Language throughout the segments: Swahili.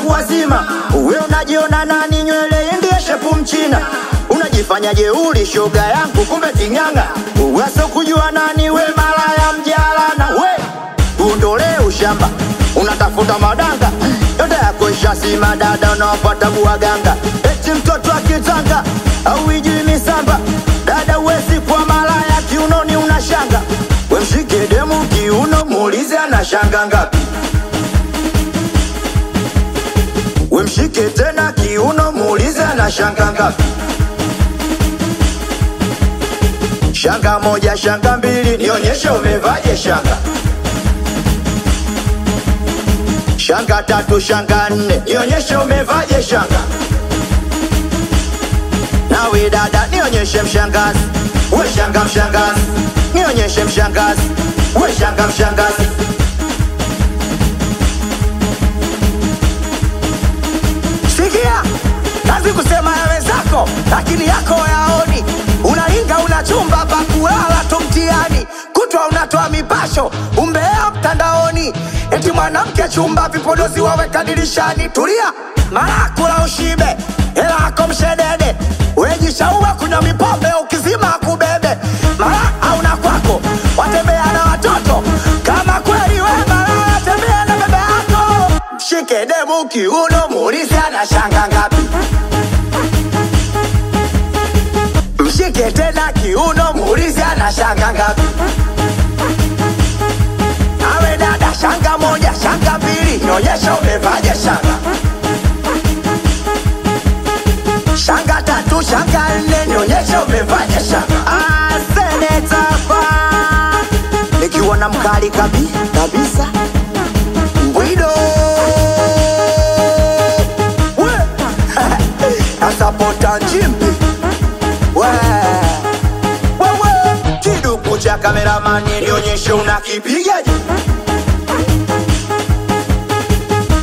watu wazima. Uwe unajiona nani nywele ndiye shepu mchina. Unajifanya jeuri shoga yangu kumbe kinganga. Uwaso kujua nani we malaya mjalana. We undole ushamba unatafuta madanga. Yote yako ishasima dada unawapata buwaganga. Eti mtoto akitanga au ijui misamba. Dada uwezi kwa malaya kiunoni unashanga. We mshike demu kiuno muulize anashanga ngapi. We mshike tena kiuno muulize anashanga ngapi. Shanga moja shanga mbili nionyeshe umevaje shanga. Shanga tatu shanga nne nionyeshe umevaje shanga. Nawe dada nionyeshe mshangazi. We shanga mshangazi nionyeshe mshangazi. We shanga mshangazi. Sikia kazi kusema ya wenzako lakini yako yaoni. Unainga unachumba pa kulala tu mtiani. Kutwa unatoa mipasho umbea mtandaoni. Eti mwanamke chumba vipodozi waweka dirishani. Tulia marakula ushibe hela hako mshedede. Wejishaua kunywa mipombe ukizima kubebe. Mara hauna kwako watembea na watoto. Kama kweli we mara tembea na bebe yako. Mshike demu kiuno muulize anashanga ngapi. Mshike tena kiuno muulize anashanga ngapi. Nawe dada shanga moja shanga mbili nionyesha umevaje shanga. Shanga tatu shanga nne nionyesha umevaje shanga. Seneta pa nikiwa na mkali kabisa Mbwido. We asapota njimbi. We kiduku cha kameramani nionyeshe unakipigaje.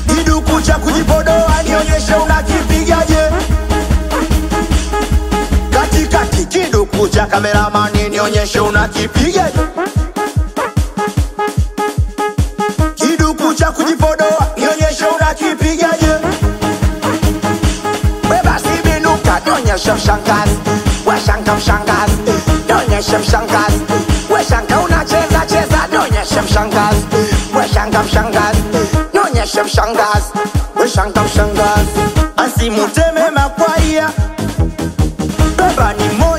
Kiduku cha kujipodoa nionyeshe unakipigaje. Katikati kiduku cha kameramani nionyeshe unakipigaje. Kiduku cha kujipodoa nionyeshe unakipigaje. We basi binuka nionyeshe mshangazi. We shanga mshangazi nionyeshe mshangazi. We shanga unacheza cheza nionyeshe mshangazi. We shanga mshangazi nionyeshe mshangazi. We shanga mshangazi. Asimuteme makwaya beba ni moja.